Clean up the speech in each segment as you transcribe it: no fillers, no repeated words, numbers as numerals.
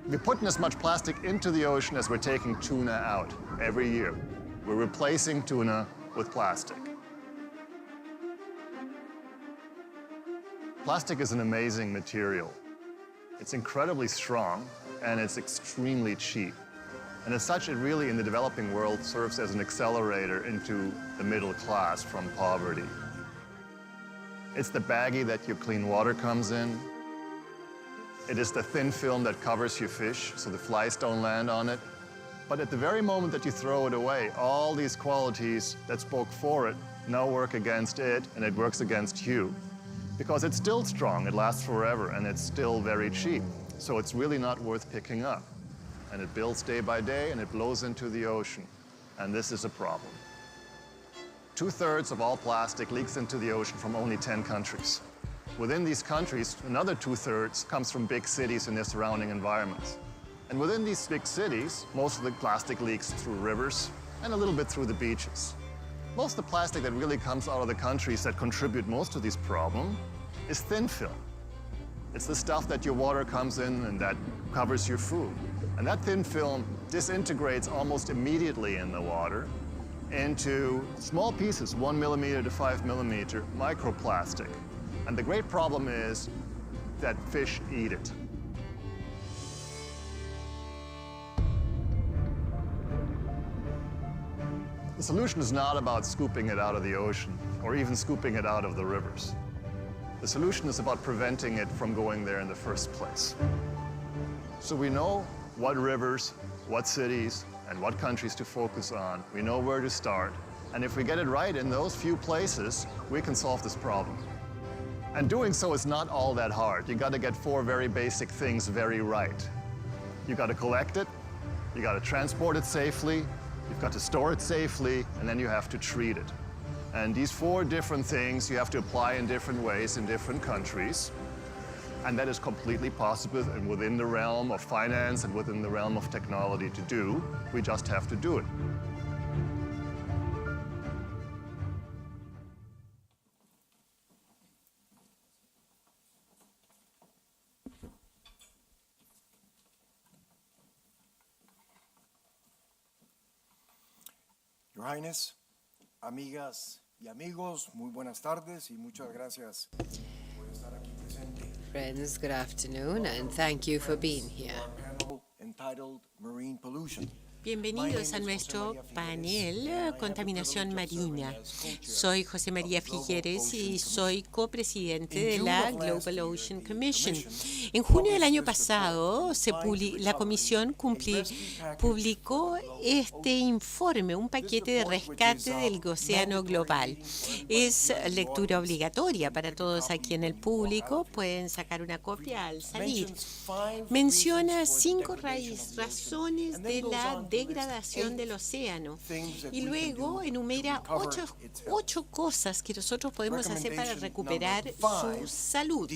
We're putting as much plastic into the ocean as we're taking tuna out every year. We're replacing tuna with plastic. Plastic is an amazing material. It's incredibly strong, and it's extremely cheap. And as such, it really, in the developing world, serves as an accelerator into the middle class from poverty. It's the baggie that your clean water comes in. It is the thin film that covers your fish, so the flies don't land on it. But at the very moment that you throw it away, all these qualities that spoke for it now work against it, and it works against you. Because it's still strong, it lasts forever, and it's still very cheap. So it's really not worth picking up. And it builds day by day, and it blows into the ocean. And this is a problem. 2/3 of all plastic leaks into the ocean from only 10 countries. Within these countries, another 2/3 comes from big cities and their surrounding environments. And within these big cities, most of the plastic leaks through rivers and a little bit through the beaches. Most of the plastic that really comes out of the countries that contribute most to this problem is thin film. It's the stuff that your water comes in and that covers your food. And that thin film disintegrates almost immediately in the water into small pieces, 1 millimeter to 5 millimeter microplastic. And the great problem is that fish eat it. The solution is not about scooping it out of the ocean or even scooping it out of the rivers. The solution is about preventing it from going there in the first place. So we know what rivers, what cities, and what countries to focus on. We know where to start. And if we get it right in those few places, we can solve this problem. And doing so is not all that hard. You got to get 4 very basic things very right. You got to collect it, you got to transport it safely, you've got to store it safely, and then you have to treat it. And these 4 different things you have to apply in different ways in different countries. And that is completely possible and within the realm of finance and within the realm of technology to do. We just have to do it. Your Highness, amigas y amigos, muy buenas tardes y muchas gracias por estar aquí presente. Friends, good afternoon, and thank you for being here. Our panel entitled Marine Pollution. Bienvenidos a nuestro panel Contaminación Marina. Soy José María Figueres y soy copresidente de la Global Ocean Commission. En junio del año pasado, la Comisión publicó este informe, un paquete de rescate del océano global. Es lectura obligatoria para todos aquí en el público. Pueden sacar una copia al salir. Menciona 5 razones de la degradación del océano y luego enumera 8 cosas que nosotros podemos hacer para recuperar su salud.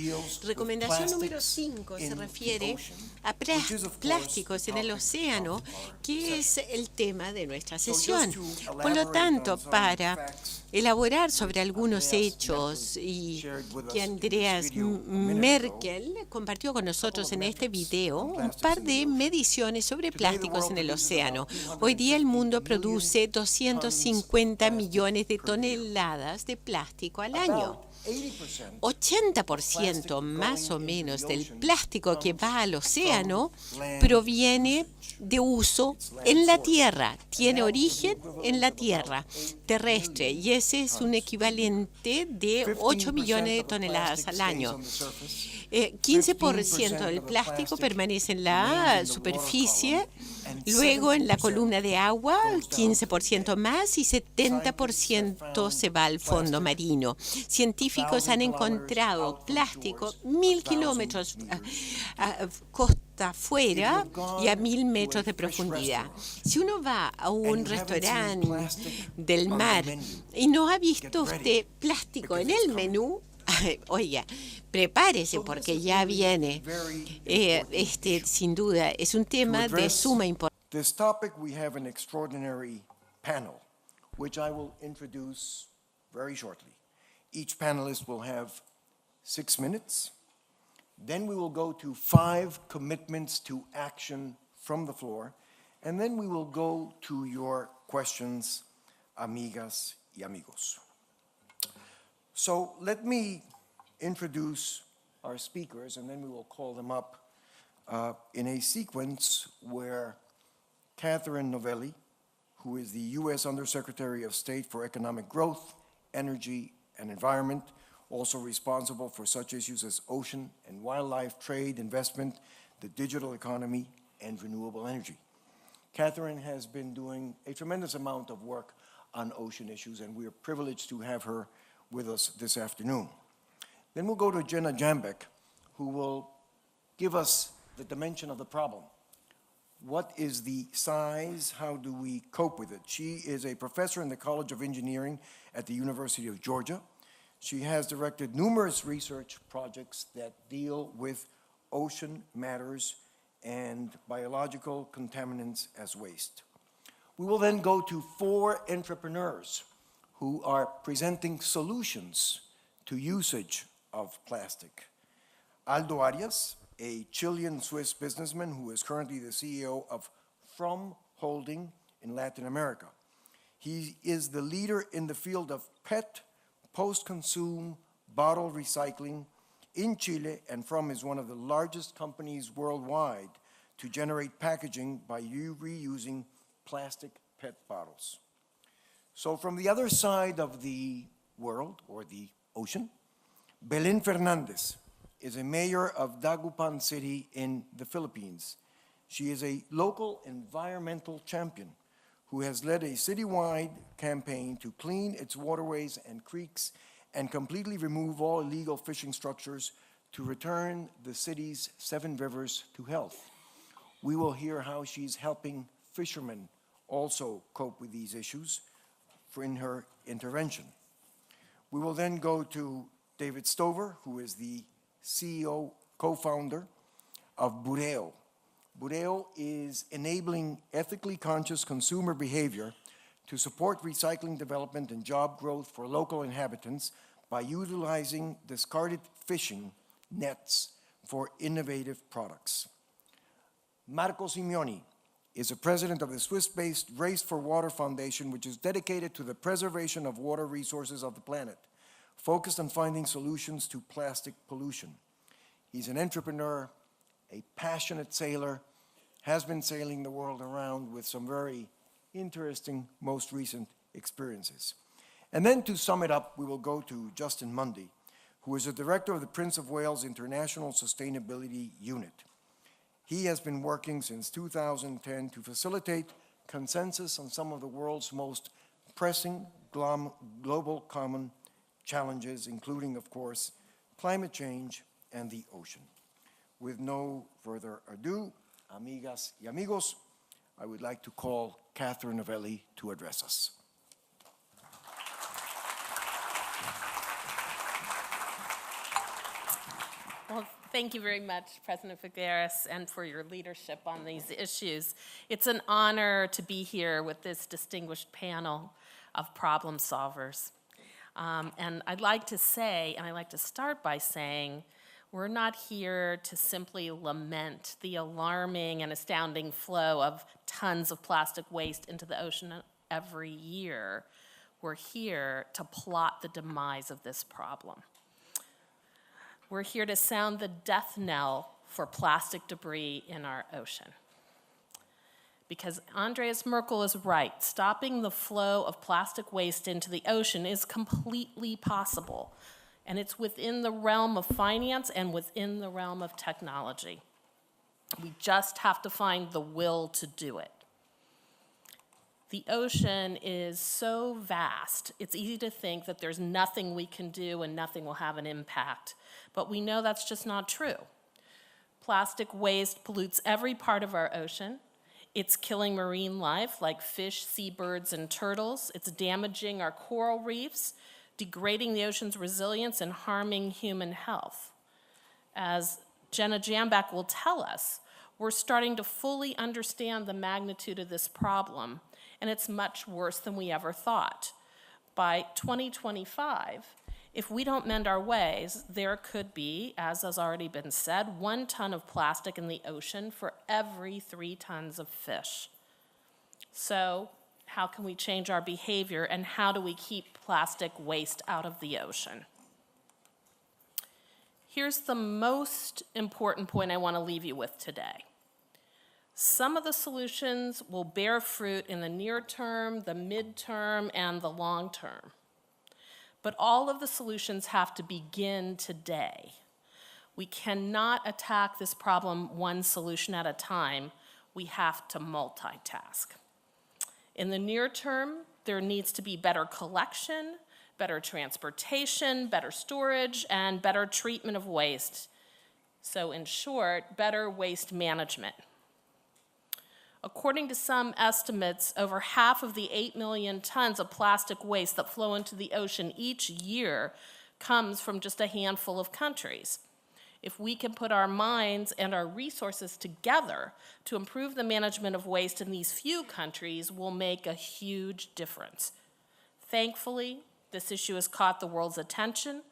Recomendación número 5 se refiere a plásticos en el océano, que es el tema de nuestra sesión. Por lo tanto, para elaborar sobre algunos hechos y que Andreas Merkel compartió con nosotros en este video, un par de mediciones sobre plásticos en el océano. Hoy día el mundo produce 250 millones de toneladas de plástico al año. 80% más o menos del plástico que va al océano proviene de uso en la tierra, tiene origen en la tierra terrestre, y ese es un equivalente de 8 millones de toneladas al año. 15% del plástico permanece en la superficie, luego en la columna de agua 15% más y 70% se va al fondo marino. Científicos han encontrado plástico 1.000 kilómetros costa afuera y a 1.000 metros de profundidad. Si uno va a un restaurante del mar y no ha visto usted plástico en el menú, oiga, prepárese porque ya viene. Sin duda, es un tema de suma importancia. This topic, we have an extraordinary panel, which I will introduce very shortly. Each panelist will have 6 minutes, Then we will go to 5 commitments to action from the floor, and then we will go to your questions, amigas y amigos. So let me introduce our speakers, and then we will call them up in a sequence where Catherine Novelli, who is the U.S. Undersecretary of State for Economic Growth, Energy, and Environment, also responsible for such issues as ocean and wildlife, trade, investment, the digital economy, and renewable energy. Catherine has been doing a tremendous amount of work on ocean issues, and we are privileged to have her with us this afternoon. Then we'll go to Jenna Jambeck, who will give us the dimension of the problem. What is the size? How do we cope with it? She is a professor in the College of Engineering at the University of Georgia. She has directed numerous research projects that deal with ocean matters and biological contaminants as waste. We will then go to 4 entrepreneurs who are presenting solutions to usage of plastic. Aldo Arias, a Chilean-Swiss businessman who is currently the CEO of Fromm Holding in Latin America. He is the leader in the field of PET, post-consume bottle recycling in Chile, and Fromm is one of the largest companies worldwide to generate packaging by reusing plastic PET bottles. So from the other side of the world, or the ocean, Belén Fernandez is a mayor of Dagupan City in the Philippines. She is a local environmental champion who has led a citywide campaign to clean its waterways and creeks and completely remove all illegal fishing structures to return the city's 7 rivers to health. We will hear how she's helping fishermen also cope with these issues in her intervention. We will then go to David Stover, who is the CEO, co-founder of Bureo. Bureo is enabling ethically conscious consumer behavior to support recycling development and job growth for local inhabitants by utilizing discarded fishing nets for innovative products. Marco Simeoni is the president of the Swiss-based Race for Water Foundation, which is dedicated to the preservation of water resources of the planet, focused on finding solutions to plastic pollution. He's an entrepreneur, a passionate sailor, has been sailing the world around with some very interesting, most recent experiences. And then to sum it up, we will go to Justin Mundy, who is the director of the Prince of Wales International Sustainability Unit. He has been working since 2010 to facilitate consensus on some of the world's most pressing global common challenges, including, of course, climate change and the ocean. With no further ado, amigas y amigos, I would like to call Catherine Novelli to address us. Well, thank you very much, President Figueres, and for your leadership on these issues. It's an honor to be here with this distinguished panel of problem solvers. And I'd like to say, and I'd like to start by saying, we're not here to simply lament the alarming and astounding flow of tons of plastic waste into the ocean every year. We're here to plot the demise of this problem. We're here to sound the death knell for plastic debris in our ocean. Because Andreas Merkel is right, stopping the flow of plastic waste into the ocean is completely possible. And it's within the realm of finance and within the realm of technology. We just have to find the will to do it. The ocean is so vast, it's easy to think that there's nothing we can do and nothing will have an impact. But we know that's just not true. Plastic waste pollutes every part of our ocean. It's killing marine life like fish, seabirds, and turtles. It's damaging our coral reefs, degrading the ocean's resilience, and harming human health. As Jenna Jambeck will tell us, we're starting to fully understand the magnitude of this problem, and it's much worse than we ever thought. By 2025, If we don't mend our ways, there could be, as has already been said, 1 ton of plastic in the ocean for every 3 tons of fish. So how can we change our behavior, and how do we keep plastic waste out of the ocean? Here's the most important point I want to leave you with today. Some of the solutions will bear fruit in the near term, the midterm, and the long term. But all of the solutions have to begin today. We cannot attack this problem one solution at a time. We have to multitask. In the near term, there needs to be better collection, better transportation, better storage, and better treatment of waste. So in short, better waste management. According to some estimates, over half of the 8 million tons of plastic waste that flow into the ocean each year comes from just a handful of countries. If we can put our minds and our resources together to improve the management of waste in these few countries, we'll make a huge difference. Thankfully, this issue has caught the world's attention.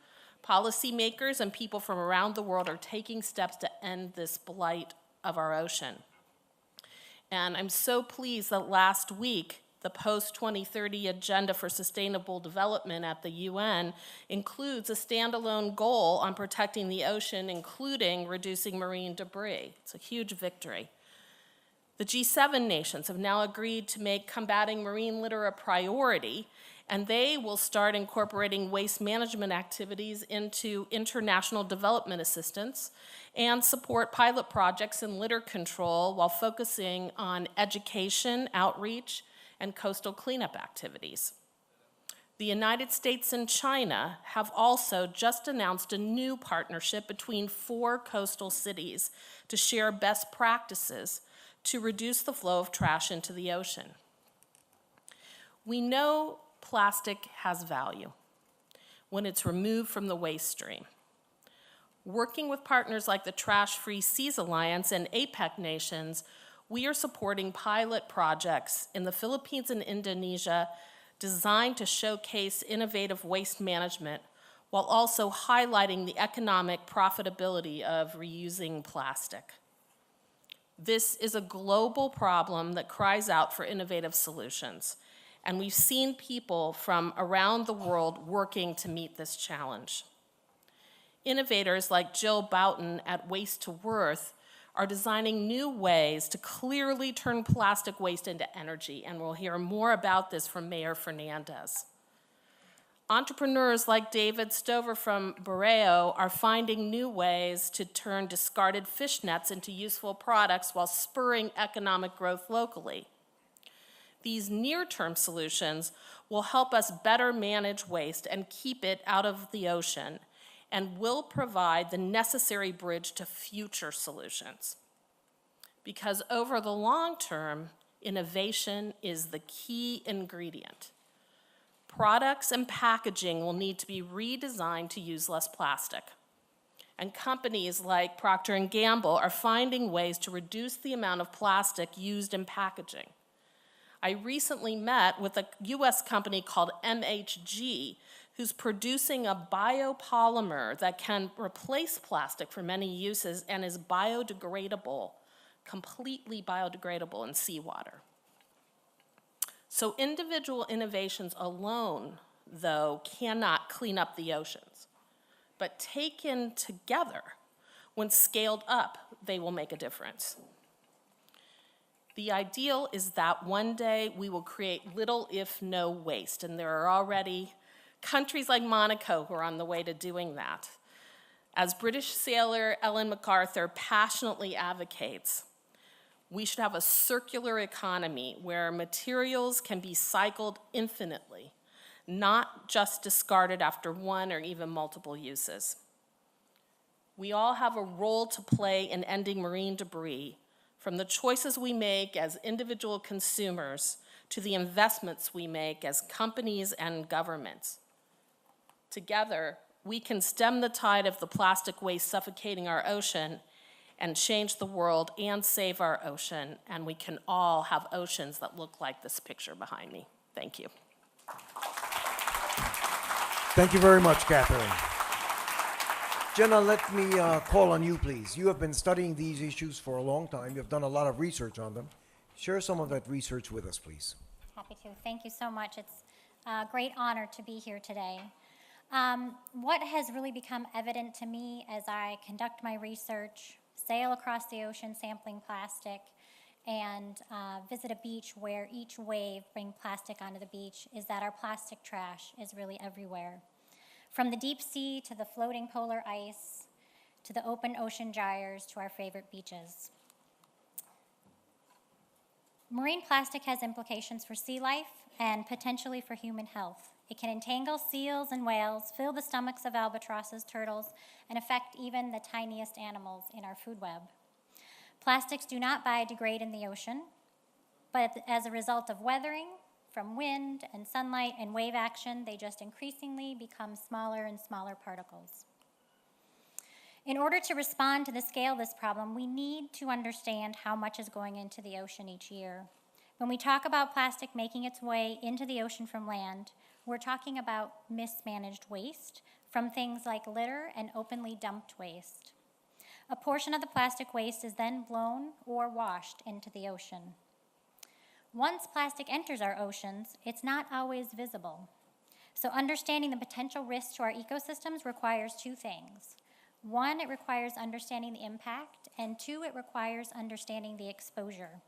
Policymakers and people from around the world are taking steps to end this blight of our ocean. And I'm so pleased that last week, the post-2030 Agenda for Sustainable Development at the UN includes a standalone goal on protecting the ocean, including reducing marine debris. It's a huge victory. The G7 nations have now agreed to make combating marine litter a priority, and they will start incorporating waste management activities into international development assistance and support pilot projects in litter control while focusing on education, outreach, and coastal cleanup activities. The United States and China have also just announced a new partnership between 4 coastal cities to share best practices to reduce the flow of trash into the ocean. We know plastic has value when it's removed from the waste stream. Working with partners like the Trash Free Seas Alliance and APEC nations, we are supporting pilot projects in the Philippines and Indonesia designed to showcase innovative waste management while also highlighting the economic profitability of reusing plastic. This is a global problem that cries out for innovative solutions, and we've seen people from around the world working to meet this challenge. Innovators like Jill Boughton at Waste to Worth are designing new ways to clearly turn plastic waste into energy, and we'll hear more about this from Mayor Fernandez. Entrepreneurs like David Stover from Borreo are finding new ways to turn discarded fish nets into useful products while spurring economic growth locally. These near-term solutions will help us better manage waste and keep it out of the ocean, and will provide the necessary bridge to future solutions. Because over the long term, innovation is the key ingredient. Products and packaging will need to be redesigned to use less plastic. And companies like Procter & Gamble are finding ways to reduce the amount of plastic used in packaging. I recently met with a US company called MHG, who's producing a biopolymer that can replace plastic for many uses and is biodegradable, completely biodegradable in seawater. So individual innovations alone, though, cannot clean up the oceans. But taken together, when scaled up, they will make a difference. The ideal is that one day we will create little if no waste, and there are already countries like Monaco who are on the way to doing that. As British sailor Ellen MacArthur passionately advocates, we should have a circular economy where materials can be cycled infinitely, not just discarded after one or even multiple uses. We all have a role to play in ending marine debris, from the choices we make as individual consumers to the investments we make as companies and governments. Together, we can stem the tide of the plastic waste suffocating our ocean and change the world and save our ocean, and we can all have oceans that look like this picture behind me. Thank you. Thank you very much, Catherine. Jenna, let me call on you, please. You have been studying these issues for a long time. You've done a lot of research on them. Share some of that research with us, please. Happy to. Thank you so much. It's a great honor to be here today. What has really become evident to me as I conduct my research, sail across the ocean sampling plastic, and visit a beach where each wave brings plastic onto the beach is that our plastic trash is really everywhere. From the deep sea to the floating polar ice, to the open ocean gyres, to our favorite beaches. Marine plastic has implications for sea life and potentially for human health. It can entangle seals and whales, fill the stomachs of albatrosses, turtles, and affect even the tiniest animals in our food web. Plastics do not biodegrade in the ocean, but as a result of weathering, from wind and sunlight and wave action, they just increasingly become smaller and smaller particles. In order to respond to the scale of this problem, we need to understand how much is going into the ocean each year. When we talk about plastic making its way into the ocean from land, we're talking about mismanaged waste from things like litter and openly dumped waste. A portion of the plastic waste is then blown or washed into the ocean. Once plastic enters our oceans, it's not always visible. So understanding the potential risks to our ecosystems requires two things. One, it requires understanding the impact, and two, it requires understanding the exposure.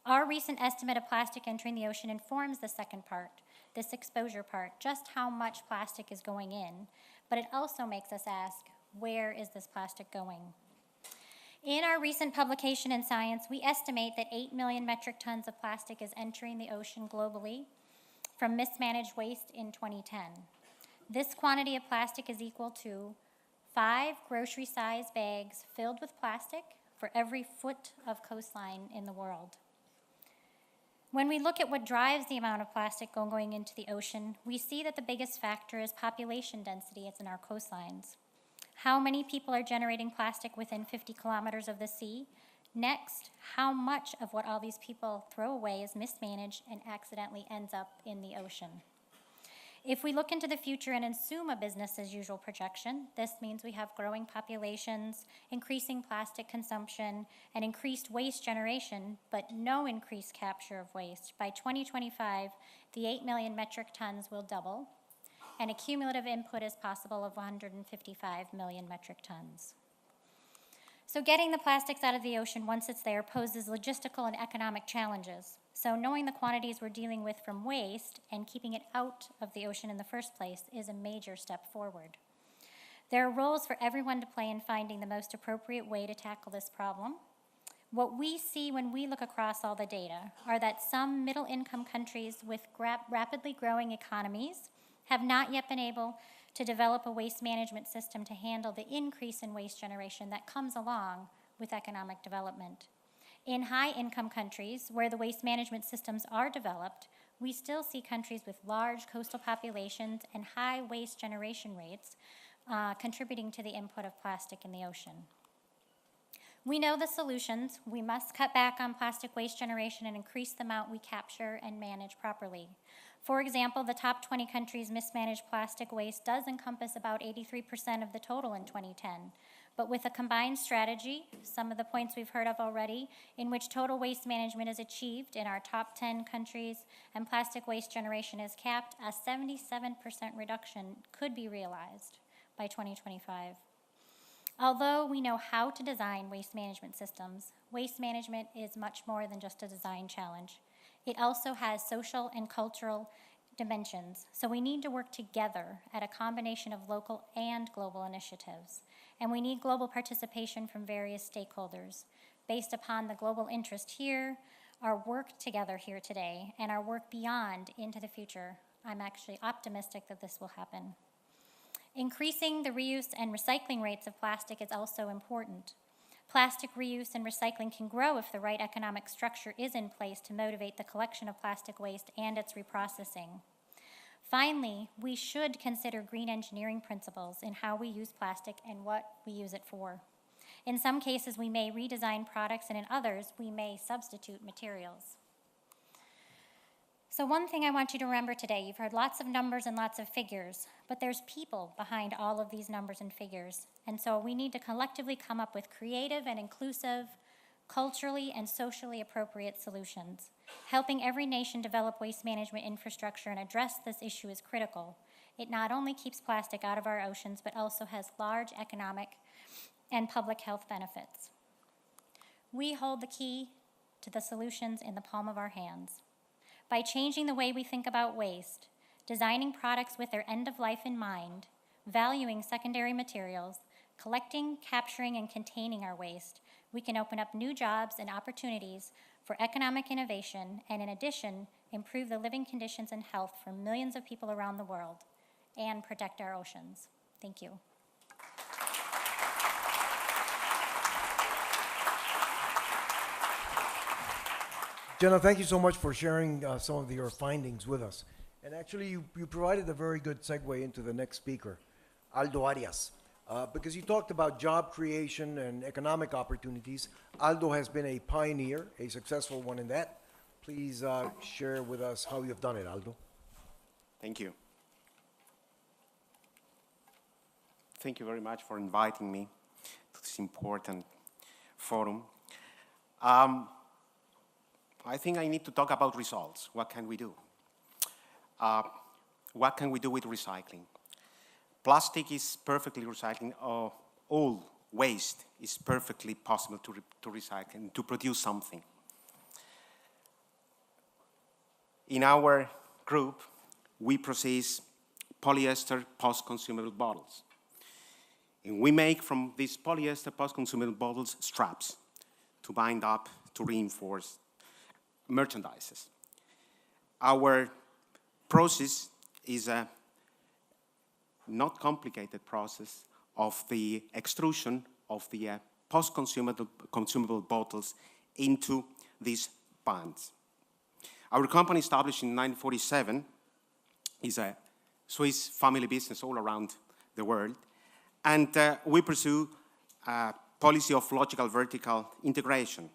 Our recent estimate of plastic entering the ocean informs the second part, this exposure part, just how much plastic is going in, but it also makes us ask, where is this plastic going? In our recent publication in Science, we estimate that 8 million metric tons of plastic is entering the ocean globally from mismanaged waste in 2010. This quantity of plastic is equal to 5 grocery-sized bags filled with plastic for every foot of coastline in the world. When we look at what drives the amount of plastic going into the ocean, we see that the biggest factor is population density. It's in our coastlines. How many people are generating plastic within 50 kilometers of the sea? Next, how much of what all these people throw away is mismanaged and accidentally ends up in the ocean? If we look into the future and assume a business as usual projection, this means we have growing populations, increasing plastic consumption, and increased waste generation, but no increased capture of waste. By 2025, the 8 million metric tons will double, and a cumulative input is possible of 155 million metric tons. So getting the plastics out of the ocean once it's there poses logistical and economic challenges. So knowing the quantities we're dealing with from waste and keeping it out of the ocean in the first place is a major step forward. There are roles for everyone to play in finding the most appropriate way to tackle this problem. What we see when we look across all the data are that some middle-income countries with rapidly growing economies have not yet been able to develop a waste management system to handle the increase in waste generation that comes along with economic development. In high-income countries, where the waste management systems are developed, we still see countries with large coastal populations and high waste generation rates contributing to the input of plastic in the ocean. We know the solutions. We must cut back on plastic waste generation and increase the amount we capture and manage properly. For example, the top 20 countries' mismanaged plastic waste does encompass about 83% of the total in 2010. But with a combined strategy, some of the points we've heard of already, in which total waste management is achieved in our top 10 countries and plastic waste generation is capped, a 77% reduction could be realized by 2025. Although we know how to design waste management systems, waste management is much more than just a design challenge. It also has social and cultural dimensions, so we need to work together at a combination of local and global initiatives. And we need global participation from various stakeholders. Based upon the global interest here, our work together here today, and our work beyond into the future, I'm actually optimistic that this will happen. Increasing the reuse and recycling rates of plastic is also important. Plastic reuse and recycling can grow if the right economic structure is in place to motivate the collection of plastic waste and its reprocessing. Finally, we should consider green engineering principles in how we use plastic and what we use it for. In some cases, we may redesign products, and in others, we may substitute materials. So one thing I want you to remember today, you've heard lots of numbers and lots of figures, but there's people behind all of these numbers and figures. And so we need to collectively come up with creative and inclusive, culturally and socially appropriate solutions. Helping every nation develop waste management infrastructure and address this issue is critical. It not only keeps plastic out of our oceans, but also has large economic and public health benefits. We hold the key to the solutions in the palm of our hands. By changing the way we think about waste, designing products with their end of life in mind, valuing secondary materials, collecting, capturing, and containing our waste, we can open up new jobs and opportunities for economic innovation and, in addition, improve the living conditions and health for millions of people around the world and protect our oceans. Thank you. Jenna, thank you so much for sharing some of your findings with us. And actually, you provided a very good segue into the next speaker, Aldo Arias. Because you talked about job creation and economic opportunities. Aldo has been a pioneer, a successful one in that. Please share with us how you've done it, Aldo. Thank you. Thank you very much for inviting me to this important forum. I think I need to talk about results. What can we do? What can we do with recycling? Plastic is perfectly recycling. All waste is perfectly possible to recycle and to produce something. In our group, we process polyester post-consumable bottles. And we make from these polyester post-consumable bottles straps to bind up, to reinforce merchandises. Our process is a not complicated process of the extrusion of the post-consumable bottles into these bands. Our company, established in 1947, is a Swiss family business all around the world, and we pursue a policy of logical vertical integration.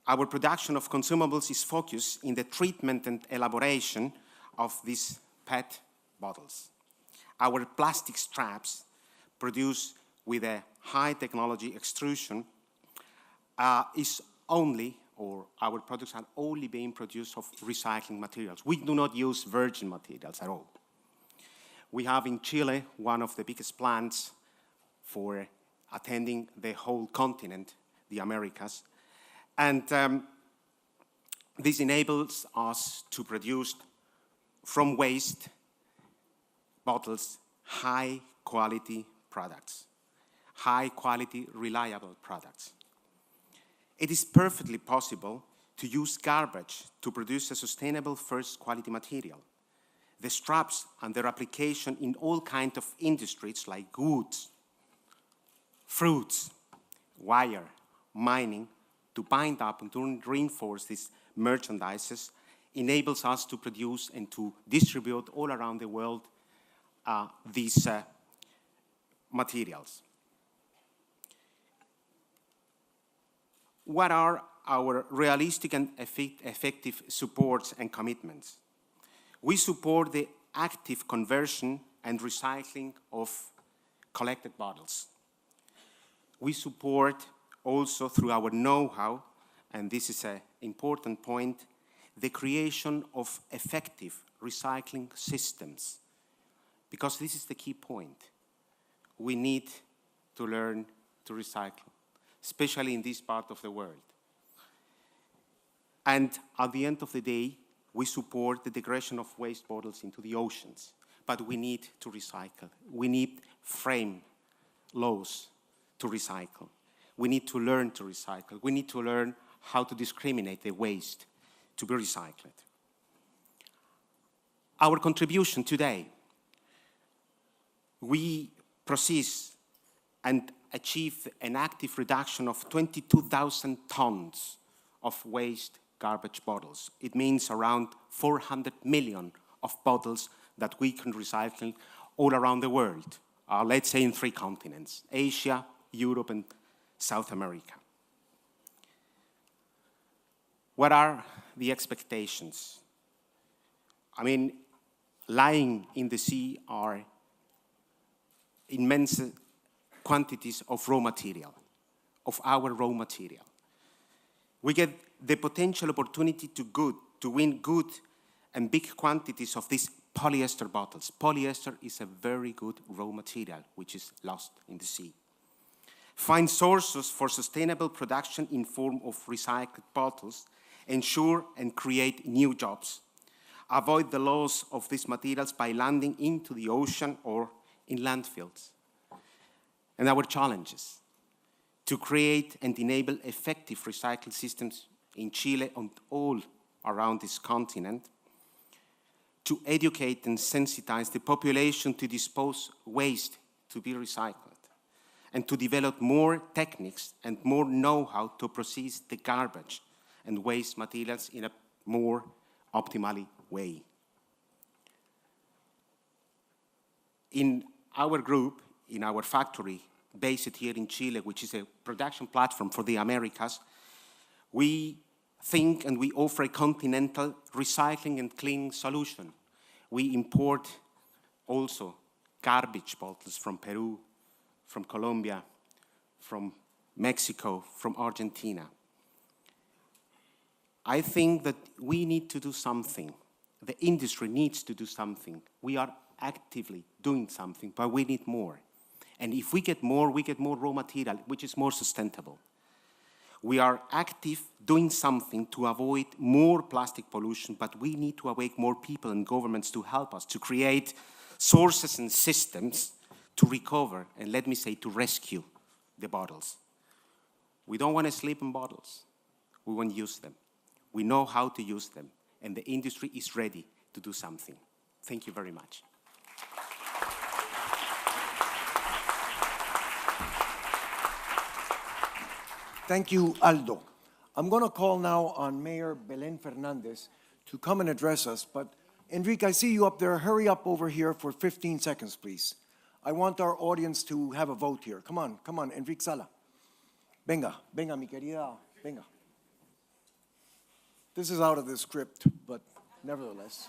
Our production of consumables is focused in the treatment and elaboration of these PET bottles. Our plastic straps, produced with a high technology extrusion, our products are only being produced of recycling materials. We do not use virgin materials at all. We have in Chile one of the biggest plants for attending the whole continent, the Americas. And this enables us to produce from waste bottles high-quality products, high-quality, reliable products. It is perfectly possible to use garbage to produce a sustainable first-quality material. The straps and their application in all kinds of industries like goods, fruits, wire, mining, to bind up and to reinforce these merchandises enables us to produce and to distribute all around the world these materials. What are our realistic and effective supports and commitments? We support the active conversion and recycling of collected bottles. We support also through our know-how, and this is an important point, the creation of effective recycling systems, because this is the key point. We need to learn to recycle, especially in this part of the world. And at the end of the day, we support the degradation of waste bottles into the oceans, but we need to recycle. We need frame laws to recycle. We need to learn to recycle. We need to learn how to discriminate the waste to be recycled. Our contribution today, we process and achieve an active reduction of 22,000 tons of waste garbage bottles. It means around 400 million of bottles that we can recycle all around the world, let's say in 3 continents, Asia, Europe, and South America. What are the expectations? I mean, lying in the sea are immense quantities of raw material, of our raw material. We get the potential opportunity to win good and big quantities of these polyester bottles. Polyester is a very good raw material which is lost in the sea. Find sources for sustainable production in form of recycled bottles, ensure and create new jobs. Avoid the loss of these materials by landing into the ocean or in landfills. And our challenges: to create and enable effective recycling systems in Chile and all around this continent, to educate and sensitize the population to dispose waste to be recycled, and to develop more techniques and more know-how to process the garbage and waste materials in a more optimally way. In our group, in our factory, based here in Chile, which is a production platform for the Americas, we think and we offer a continental recycling and cleaning solution. We import also garbage bottles from Peru, from Colombia, from Mexico, from Argentina. I think that we need to do something. The industry needs to do something. We are actively doing something, but we need more. And if we get more raw material, which is more sustainable. We are active doing something to avoid more plastic pollution, but we need to awake more people and governments to help us to create sources and systems to recover, and let me say, to rescue the bottles. We don't want to sleep in bottles. We want to use them. We know how to use them, and the industry is ready to do something. Thank you very much. Thank you, Aldo. I'm going to call now on Mayor Belén Fernandez to come and address us, but Enrique, I see you up there. Hurry up over here for 15 seconds, please. I want our audience to have a vote here. Come on, Enrique Sala. Venga, mi querida, venga. This is out of the script, but nevertheless.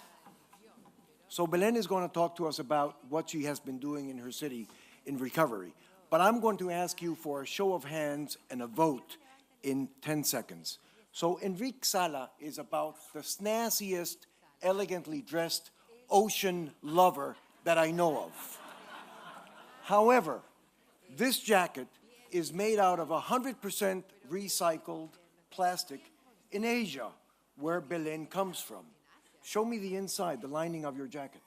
So Belén is going to talk to us about what she has been doing in her city in recovery. But I'm going to ask you for a show of hands and a vote in 10 seconds. So Enrique Sala is about the snazziest, elegantly dressed ocean lover that I know of. However, this jacket is made out of 100% recycled plastic in Asia, where Belén comes from. Show me the inside, the lining of your jacket.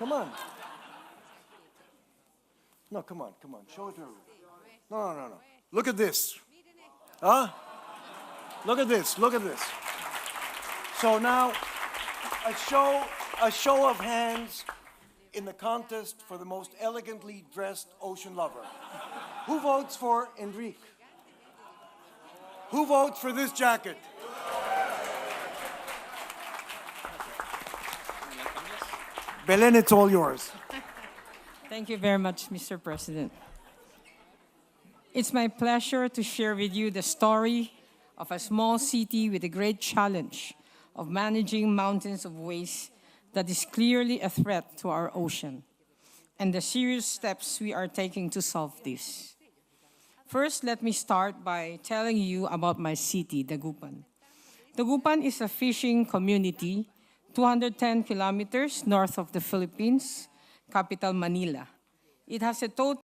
Come on. No, come on. Show it to her. No. Look at this. Huh? Look at this. So now, a show of hands in the contest for the most elegantly dressed ocean lover. Who votes for Enrique? Who votes for this jacket? Belén, it's all yours. Thank you very much, Mr. President. It's my pleasure to share with you the story of a small city with a great challenge of managing mountains of waste that is clearly a threat to our ocean, and the serious steps we are taking to solve this. First, let me start by telling you about my city, Dagupan. Dagupan is a fishing community 210 kilometers north of the Philippines, capital Manila. It has a total